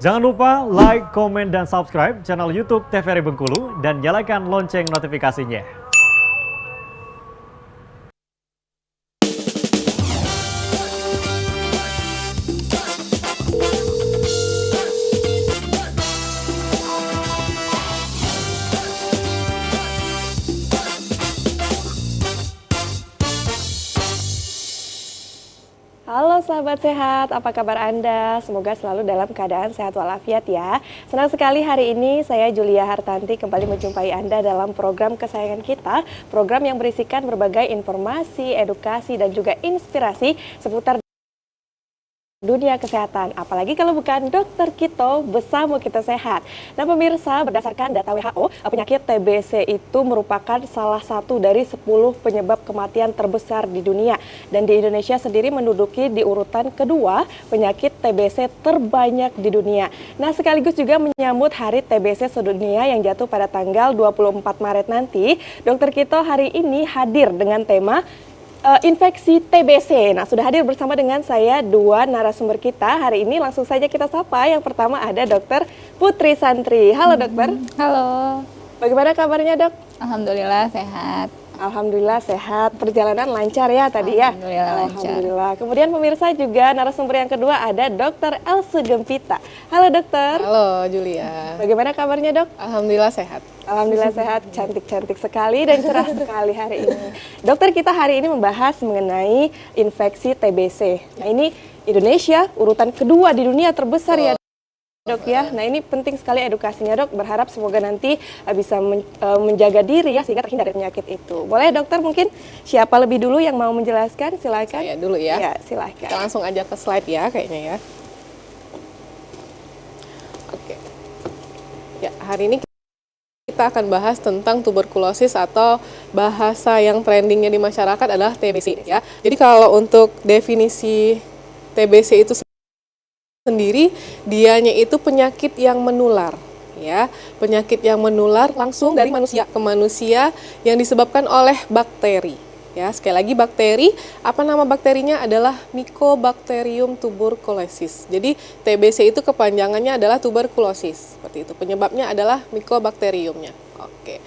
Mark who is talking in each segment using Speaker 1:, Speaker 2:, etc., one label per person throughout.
Speaker 1: Jangan lupa like, komen, dan subscribe channel YouTube TVRI Bengkulu dan nyalakan lonceng notifikasinya.
Speaker 2: Halo sahabat sehat, apa kabar Anda? Semoga selalu dalam keadaan sehat walafiat ya. Senang sekali hari ini saya Julia Hartanti kembali menjumpai Anda dalam program kesayangan kita. Program yang berisikan berbagai informasi, edukasi, dan juga inspirasi seputar dunia kesehatan, apalagi kalau bukan Dokter Kito bersama Kita Sehat. Nah pemirsa, berdasarkan data WHO, penyakit TBC itu merupakan salah satu dari 10 penyebab kematian terbesar di dunia. Dan di Indonesia sendiri menduduki di urutan kedua penyakit TBC terbanyak di dunia. Nah sekaligus juga menyambut Hari TBC Sedunia yang jatuh pada tanggal 24 Maret nanti, Dokter Kito hari ini hadir dengan tema infeksi TBC. Nah, sudah hadir bersama dengan saya dua narasumber kita. Hari ini langsung saja kita sapa. Yang pertama ada Dokter Putri Santri. Halo dokter.
Speaker 3: Halo.
Speaker 2: Bagaimana kabarnya dok?
Speaker 3: Alhamdulillah sehat.
Speaker 2: Alhamdulillah sehat. Perjalanan lancar ya tadi ya?
Speaker 3: Alhamdulillah lancar.
Speaker 2: Alhamdulillah. Kemudian pemirsa juga narasumber yang kedua ada Dokter Else Gempita. Halo dokter.
Speaker 4: Halo Julia.
Speaker 2: Bagaimana kabarnya dok?
Speaker 4: Alhamdulillah sehat.
Speaker 2: Alhamdulillah sehat, cantik-cantik sekali dan cerah sekali hari ini. Dokter, kita hari ini membahas mengenai infeksi TBC. Nah ini Indonesia urutan kedua di dunia terbesar ya dok ya. Nah ini penting sekali edukasinya dok, berharap semoga nanti bisa menjaga diri ya sehingga terhindar dari penyakit itu. Boleh dokter mungkin siapa lebih dulu yang mau menjelaskan, silakan.
Speaker 4: Saya dulu ya.
Speaker 2: Ya silakan.
Speaker 4: Kita langsung aja ke slide ya kayaknya ya. Oke. Ya hari ini kita akan bahas tentang tuberkulosis atau bahasa yang trendingnya di masyarakat adalah TBC ya. Jadi kalau untuk definisi TBC itu sendiri, dianya itu penyakit yang menular ya. Penyakit yang menular langsung dari manusia ke manusia yang disebabkan oleh bakteri. Ya, sekali lagi bakteri, apa nama bakterinya adalah Mycobacterium tuberculosis. Jadi TBC itu kepanjangannya adalah tuberkulosis. Seperti itu. Penyebabnya adalah Mycobacteriumnya. Oke.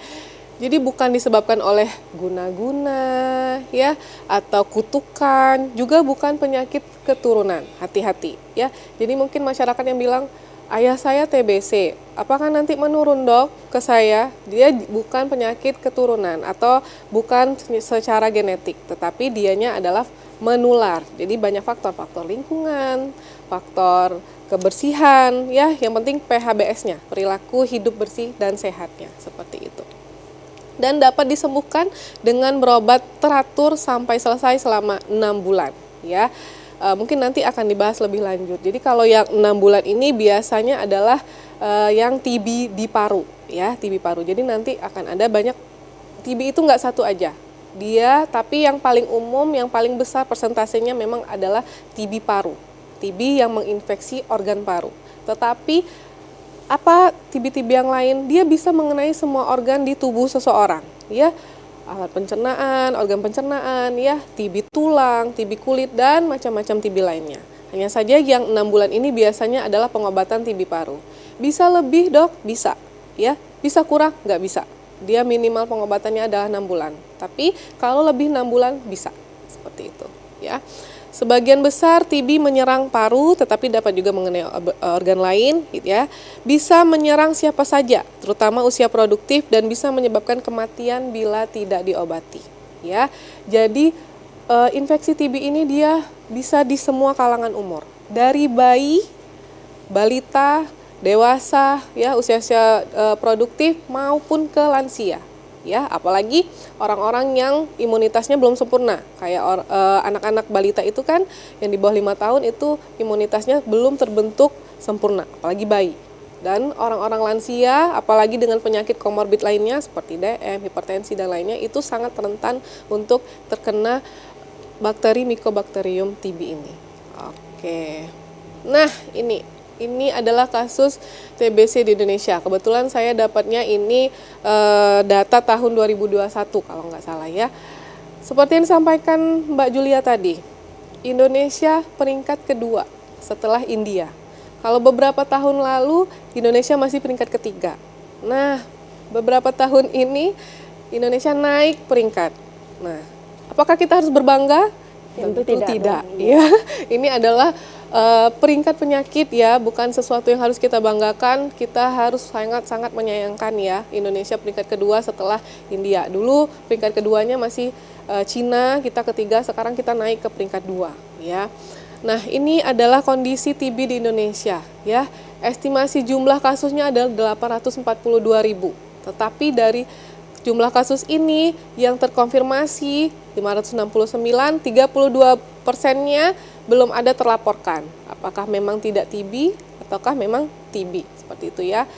Speaker 4: Jadi bukan disebabkan oleh guna-guna ya atau kutukan, juga bukan penyakit keturunan. Hati-hati ya. Jadi mungkin masyarakat yang bilang ayah saya TBC, apakah nanti menurun dok ke saya? Dia bukan penyakit keturunan atau bukan secara genetik, tetapi dianya adalah menular. Jadi banyak faktor lingkungan, faktor kebersihan, ya yang penting PHBS-nya, perilaku hidup bersih dan sehatnya, seperti itu. Dan dapat disembuhkan dengan berobat teratur sampai selesai selama 6 bulan, ya. Mungkin nanti akan dibahas lebih lanjut. Jadi kalau yang 6 bulan ini biasanya adalah yang TB di paru, ya TB paru. Jadi nanti akan ada banyak TB itu nggak satu aja. Dia tapi yang paling umum, yang paling besar persentasenya memang adalah TB paru. TB yang menginfeksi organ paru. Tetapi apa TB-TB yang lain? Dia bisa mengenai semua organ di tubuh seseorang, ya. Alat pencernaan, organ pencernaan, ya, TB tulang, TB kulit, dan macam-macam TB lainnya. Hanya saja yang 6 bulan ini biasanya adalah pengobatan TB paru. Bisa lebih dok? Bisa. Ya, bisa kurang? Nggak bisa. Dia minimal pengobatannya adalah 6 bulan. Tapi kalau lebih 6 bulan bisa. Seperti itu. Ya. Sebagian besar TB menyerang paru, tetapi dapat juga mengenai organ lain, ya. Bisa menyerang siapa saja, terutama usia produktif dan bisa menyebabkan kematian bila tidak diobati, ya. Jadi infeksi TB ini dia bisa di semua kalangan umur, dari bayi, balita, dewasa, ya usia-usia produktif maupun ke lansia. Ya, apalagi orang-orang yang imunitasnya belum sempurna, kayak anak-anak balita itu kan yang di bawah 5 tahun itu imunitasnya belum terbentuk sempurna, apalagi bayi. Dan orang-orang lansia, apalagi dengan penyakit komorbid lainnya seperti DM, hipertensi dan lainnya, itu sangat rentan untuk terkena bakteri Mycobacterium TB ini. Oke. Nah, ini adalah kasus TBC di Indonesia. Kebetulan saya dapatnya ini data tahun 2021 kalau nggak salah ya. Seperti yang disampaikan Mbak Julia tadi, Indonesia peringkat kedua setelah India. Kalau beberapa tahun lalu Indonesia masih peringkat ketiga. Nah, beberapa tahun ini Indonesia naik peringkat. Nah, apakah kita harus berbangga?
Speaker 2: Tentu
Speaker 4: Tentu
Speaker 2: tidak
Speaker 4: tidak.
Speaker 2: dong,
Speaker 4: Ya, ini adalah peringkat penyakit ya, bukan sesuatu yang harus kita banggakan. Kita harus sangat-sangat menyayangkan ya, Indonesia peringkat kedua setelah India. Dulu peringkat keduanya masih Cina, kita ketiga, sekarang kita naik ke peringkat 2 ya. Nah, ini adalah kondisi TB di Indonesia ya. Estimasi jumlah kasusnya adalah 842.000. Tetapi dari jumlah kasus ini yang terkonfirmasi 569, 32%-nya belum ada terlaporkan. Apakah memang tidak TB ataukah memang TB, seperti itu ya.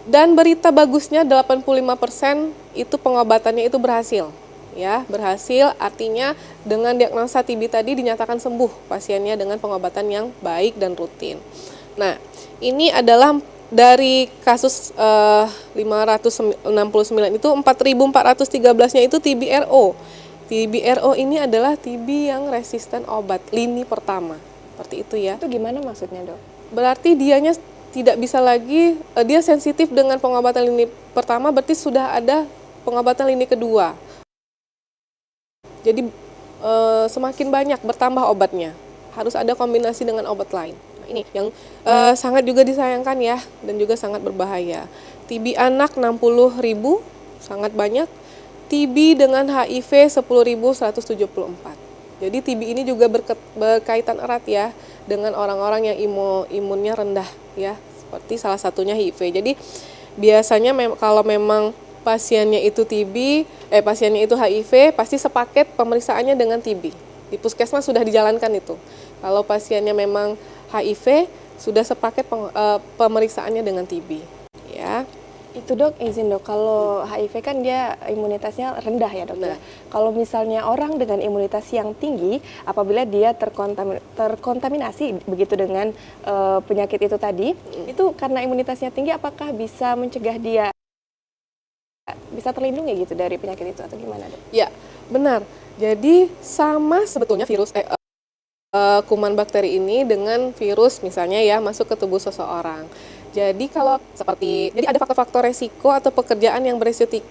Speaker 4: Dan berita bagusnya 85% itu pengobatannya itu berhasil. Ya, berhasil artinya dengan diagnosa TB tadi dinyatakan sembuh pasiennya dengan pengobatan yang baik dan rutin. Nah, ini adalah dari kasus 569 itu 4.413-nya itu TB-RO. TB-RO ini adalah TB yang resisten obat, lini pertama. Seperti itu ya.
Speaker 2: Itu gimana maksudnya, Dok?
Speaker 4: Berarti dianya tidak bisa lagi, dia sensitif dengan pengobatan lini pertama, berarti sudah ada pengobatan lini kedua. Jadi semakin banyak bertambah obatnya, harus ada kombinasi dengan obat lain. Nah, ini yang sangat juga disayangkan ya, dan juga sangat berbahaya. TB anak 60.000, sangat banyak. TB dengan HIV 10.174. Jadi TB ini juga berkaitan erat ya dengan orang-orang yang imunnya rendah ya, seperti salah satunya HIV. Jadi biasanya kalau memang pasiennya itu pasiennya itu HIV, pasti sepaket pemeriksaannya dengan TB. Di puskesmas sudah dijalankan itu. Kalau pasiennya memang HIV, sudah sepaket pemeriksaannya dengan TB. Ya.
Speaker 2: Itu Dok, izin Dok, kalau HIV kan dia imunitasnya rendah ya Dok ya. Kalau misalnya orang dengan imunitas yang tinggi, apabila dia terkontaminasi begitu dengan penyakit itu tadi, itu karena imunitasnya tinggi, apakah bisa mencegah dia bisa terlindungi gitu dari penyakit itu atau gimana Dok?
Speaker 4: Ya, benar. Jadi sama sebetulnya virus kuman bakteri ini dengan virus misalnya ya masuk ke tubuh seseorang. Jadi jadi ada faktor-faktor resiko atau pekerjaan yang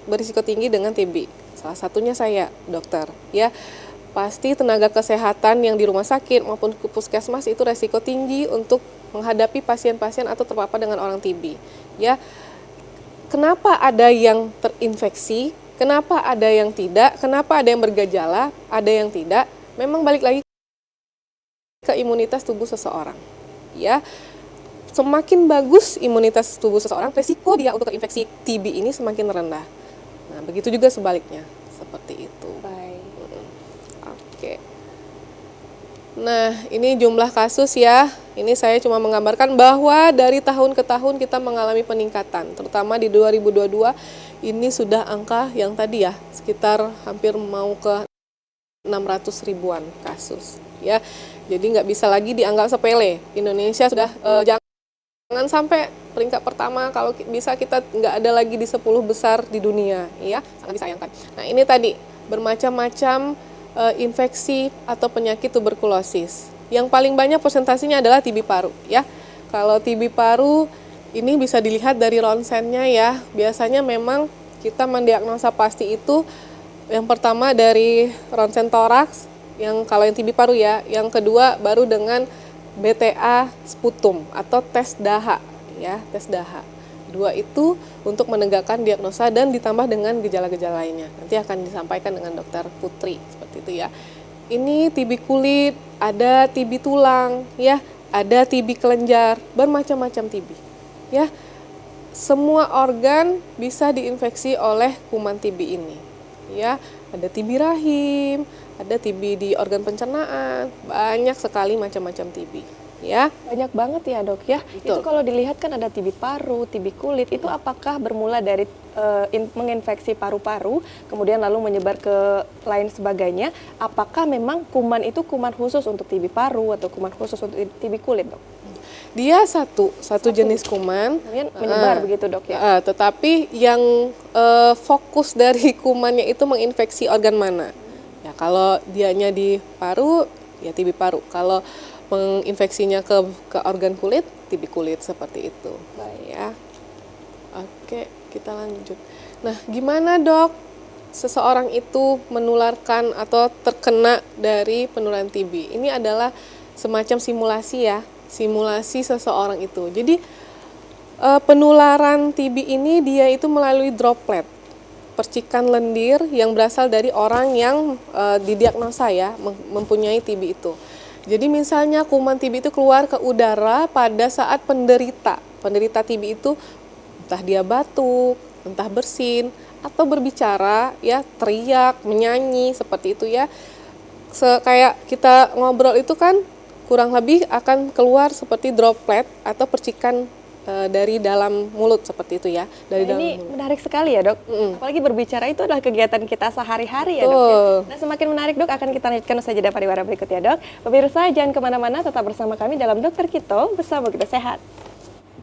Speaker 4: berisiko tinggi dengan TB. Salah satunya saya, dokter, ya. Pasti tenaga kesehatan yang di rumah sakit maupun ke puskesmas itu resiko tinggi untuk menghadapi pasien-pasien atau terpapar dengan orang TB, ya. Kenapa ada yang terinfeksi? Kenapa ada yang tidak? Kenapa ada yang bergejala? Ada yang tidak? Memang balik lagi ke imunitas tubuh seseorang, ya. Semakin bagus imunitas tubuh seseorang, resiko dia untuk terinfeksi TB ini semakin rendah. Nah, begitu juga sebaliknya, seperti itu.
Speaker 2: Baik.
Speaker 4: Oke. Nah, ini jumlah kasus ya. Ini saya cuma menggambarkan bahwa dari tahun ke tahun kita mengalami peningkatan. Terutama di 2022 ini sudah angka yang tadi ya, sekitar hampir mau ke 600 ribuan kasus. Ya, jadi nggak bisa lagi dianggap sepele. Indonesia sudah jangan sampai peringkat pertama, kalau bisa kita nggak ada lagi di 10 besar di dunia, ya, sangat disayangkan. Nah, ini tadi bermacam-macam infeksi atau penyakit tuberkulosis. Yang paling banyak presentasinya adalah TB paru, ya. Kalau TB paru ini bisa dilihat dari ronsennya ya. Biasanya memang kita mendiagnosa pasti itu yang pertama dari ronsen toraks, yang kalau yang TB paru ya. Yang kedua baru dengan BTA sputum atau tes dahak ya, tes dahak. Dua itu untuk menegakkan diagnosa dan ditambah dengan gejala-gejala lainnya. Nanti akan disampaikan dengan Dokter Putri seperti itu ya. Ini TB kulit, ada TB tulang ya, ada TB kelenjar, bermacam-macam TB. Ya. Semua organ bisa diinfeksi oleh kuman TB ini. Ya, ada TB rahim, ada TB di organ pencernaan, banyak sekali macam-macam TB, ya.
Speaker 2: Banyak banget ya Dok ya.
Speaker 4: Betul.
Speaker 2: Itu kalau dilihat kan ada TB paru, TB kulit, itu apakah bermula dari menginfeksi paru-paru, kemudian lalu menyebar ke lain sebagainya? Apakah memang kuman itu kuman khusus untuk TB paru atau kuman khusus untuk TB kulit Dok?
Speaker 4: Dia satu jenis kuman,
Speaker 2: Kemudian menyebar begitu Dok ya?
Speaker 4: tetapi yang fokus dari kumannya itu menginfeksi organ mana? Ya, kalau dianya di paru, ya TB paru. Kalau menginfeksinya ke organ kulit, TB kulit seperti itu. Ya. Oke, kita lanjut. Nah, gimana dok seseorang itu menularkan atau terkena dari penularan TB? Ini adalah semacam simulasi ya, simulasi seseorang itu. Jadi penularan TB ini dia itu melalui droplet, percikan lendir yang berasal dari orang yang didiagnosa ya mempunyai TB itu. Jadi misalnya kuman TB itu keluar ke udara pada saat penderita TB itu entah dia batuk, entah bersin atau berbicara ya, teriak, menyanyi seperti itu ya. Kayak kita ngobrol itu kan kurang lebih akan keluar seperti droplet atau percikan dari dalam mulut seperti itu ya. Dari dalam
Speaker 2: Ini
Speaker 4: mulut.
Speaker 2: menarik sekali ya dok, apalagi berbicara itu adalah kegiatan kita sehari-hari ya dok ya. Nah semakin menarik dok, akan kita lanjutkan usai jeda pariwara berikut ya dok. Pemirsa jangan kemana-mana, tetap bersama kami dalam Dokter Kito bersama Kita Sehat.